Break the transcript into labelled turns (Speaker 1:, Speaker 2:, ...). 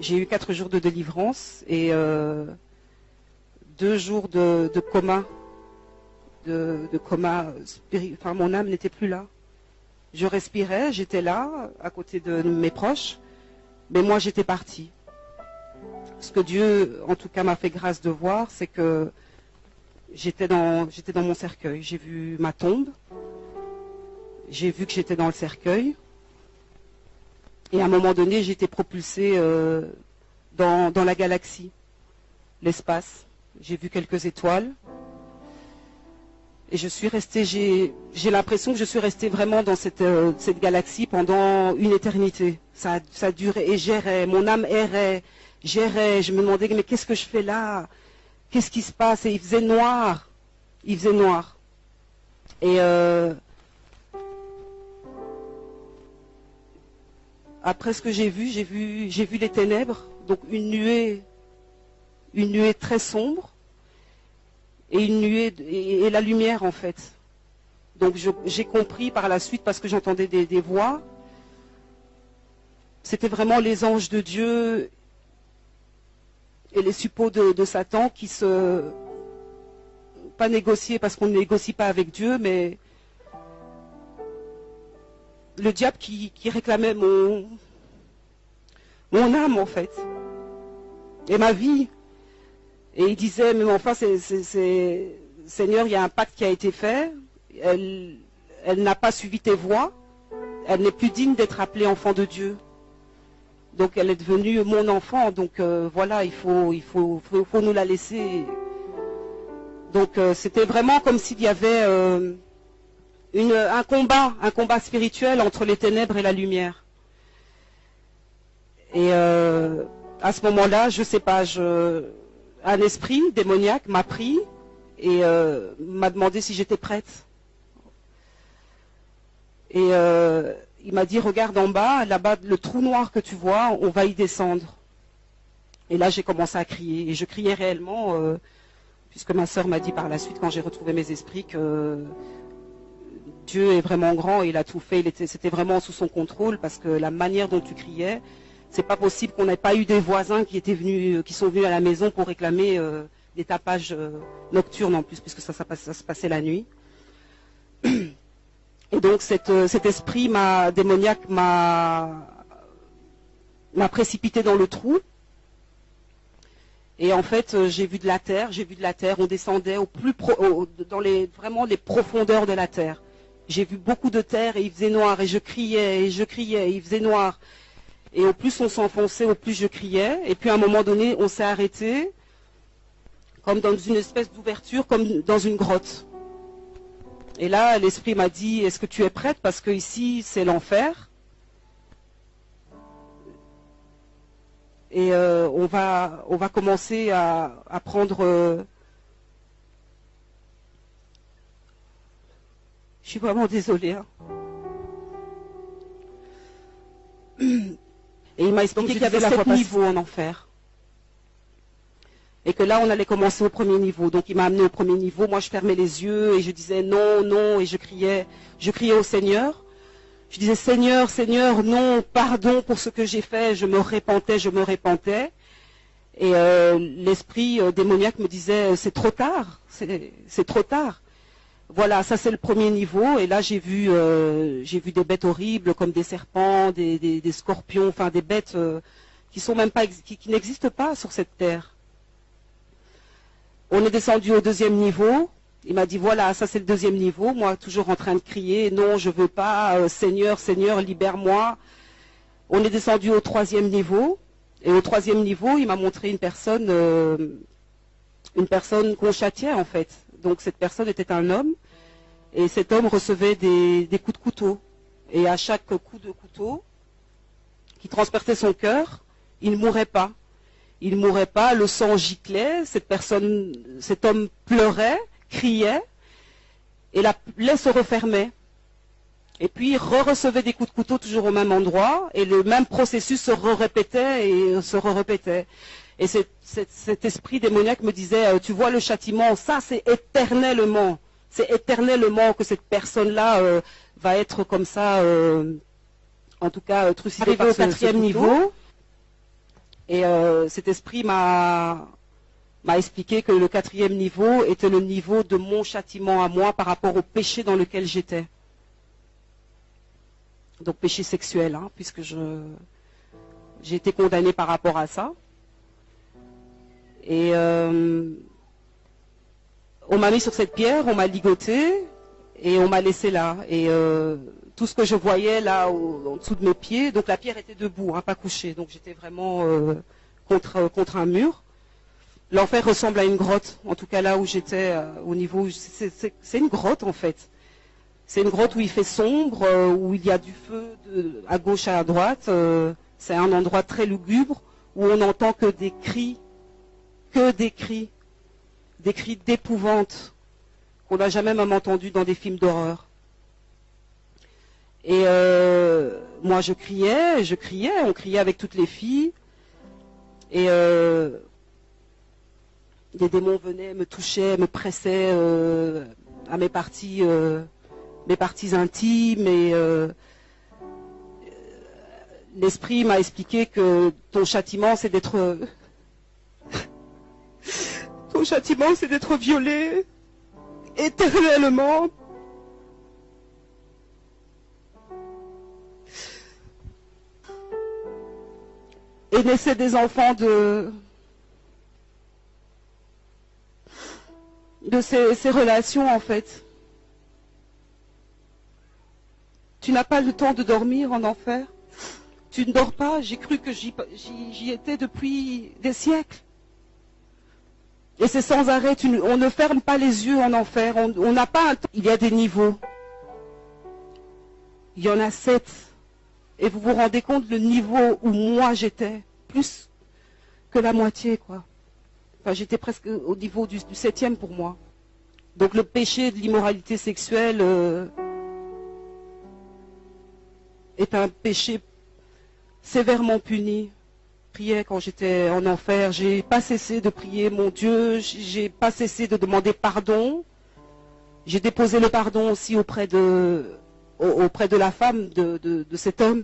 Speaker 1: j'ai eu 4 jours de délivrance et 2 jours de coma. De coma spirituel. Enfin, mon âme n'était plus là. Je respirais, j'étais là, à côté de mes proches, mais moi j'étais partie. Ce que Dieu, en tout cas, m'a fait grâce de voir, c'est que j'étais dans mon cercueil. J'ai vu ma tombe, j'ai vu que j'étais dans le cercueil, et à un moment donné, j'ai été propulsée dans la galaxie, l'espace. J'ai vu quelques étoiles. Et je suis restée, j'ai l'impression que je suis restée vraiment dans cette galaxie pendant une éternité. Ça durait et j'errais, mon âme errait, j'errais, je me demandais mais qu'est-ce que je fais là? Qu'est-ce qui se passe? Et il faisait noir. Il faisait noir. Et après ce que j'ai vu les ténèbres, donc une nuée très sombre. Et une nuée et la lumière en fait. Donc j'ai compris par la suite parce que j'entendais des voix. C'était vraiment les anges de Dieu et les suppôts de Satan qui pas négocier parce qu'on ne négocie pas avec Dieu, mais le diable qui réclamait mon âme en fait et ma vie. Et il disait, mais enfin, Seigneur, il y a un pacte qui a été fait, elle n'a pas suivi tes voies, elle n'est plus digne d'être appelée enfant de Dieu. Donc elle est devenue mon enfant, donc voilà, il faut nous la laisser. Donc c'était vraiment comme s'il y avait un combat spirituel entre les ténèbres et la lumière. Et à ce moment-là, je sais pas, un esprit démoniaque m'a pris et m'a demandé si j'étais prête. Et il m'a dit, regarde en bas, là-bas, le trou noir que tu vois, on va y descendre. Et là, j'ai commencé à crier. Et je criais réellement, puisque ma sœur m'a dit par la suite, quand j'ai retrouvé mes esprits, que Dieu est vraiment grand et il a tout fait. C'était vraiment sous son contrôle, parce que la manière dont tu criais, c'est pas possible qu'on n'ait pas eu des voisins qui sont venus à la maison pour réclamer des tapages nocturnes en plus, puisque ça se passait la nuit. Et donc cet esprit démoniaque m'a précipité dans le trou. Et en fait, j'ai vu de la terre, on descendait vraiment les profondeurs de la terre. J'ai vu beaucoup de terre et il faisait noir et je criais, et il faisait noir. Et au plus on s'enfonçait, au plus je criais. Et puis à un moment donné, on s'est arrêté, comme dans une espèce d'ouverture, comme dans une grotte. Et là, l'esprit m'a dit, est-ce que tu es prête? Parce que ici, c'est l'enfer. Et on va commencer à prendre... Je suis vraiment désolée. Hein. Et il m'a expliqué qu'il y avait 7 niveaux en enfer. Et que là, on allait commencer au premier niveau. Donc il m'a amené au premier niveau. Moi, je fermais les yeux et je disais non, non. Et je criais au Seigneur. Je disais Seigneur, Seigneur, non, pardon pour ce que j'ai fait. Je me repentais. Et l'esprit démoniaque me disait c'est trop tard, c'est trop tard. Voilà, ça c'est le premier niveau. Et là, j'ai vu des bêtes horribles comme des serpents, des scorpions, enfin des bêtes qui sont même pas, qui n'existent pas sur cette terre. On est descendu au deuxième niveau. Il m'a dit voilà, ça c'est le deuxième niveau. Moi, toujours en train de crier non, je veux pas, Seigneur, Seigneur, libère-moi. On est descendu au troisième niveau. Et au troisième niveau, il m'a montré une personne qu'on châtiait en fait. Donc cette personne était un homme. Et cet homme recevait des coups de couteau. Et à chaque coup de couteau qui transperçait son cœur, il ne mourait pas. Il ne mourait pas, le sang giclait, cet homme pleurait, criait, et la plaie se refermait. Et puis il recevait des coups de couteau toujours au même endroit, et le même processus se répétait et se répétait. Et cet esprit démoniaque me disait, tu vois le châtiment, ça c'est éternellement que cette personne-là va être comme ça, en tout cas trucidée par ce quatrième niveau. Et cet esprit m'a expliqué que le 4e niveau était le niveau de mon châtiment à moi par rapport au péché dans lequel j'étais. Donc péché sexuel, hein, puisque j'ai été condamnée par rapport à ça. Et on m'a mis sur cette pierre, on m'a ligoté et on m'a laissé là. Et tout ce que je voyais là en dessous de mes pieds, donc la pierre était debout, hein, pas couchée, donc j'étais vraiment contre un mur. L'enfer ressemble à une grotte, en tout cas là où j'étais, au niveau, c'est une grotte en fait. C'est une grotte où il fait sombre, où il y a du feu à gauche et à droite. C'est un endroit très lugubre où on n'entend que des cris d'épouvante qu'on n'a jamais même entendu dans des films d'horreur. Et moi je criais, on criait avec toutes les filles. Et des démons venaient, me touchaient, me pressaient à mes parties intimes. Et l'esprit m'a expliqué que ton châtiment c'est d'être violé éternellement. Et naissaient des enfants de ces relations en fait. Tu n'as pas le temps de dormir en enfer. Tu ne dors pas. J'ai cru que j'y étais depuis des siècles. Et c'est sans arrêt. On ne ferme pas les yeux en enfer. On n'a pas un temps. Il y a des niveaux. Il y en a 7. Et vous vous rendez compte le niveau où moi j'étais, plus que la moitié, quoi. Enfin, j'étais presque au niveau du 7e pour moi. Donc le péché de l'immoralité sexuelle est un péché sévèrement puni. Je priais quand j'étais en enfer, j'ai pas cessé de prier mon Dieu, j'ai pas cessé de demander pardon. J'ai déposé le pardon aussi auprès de la femme de cet homme.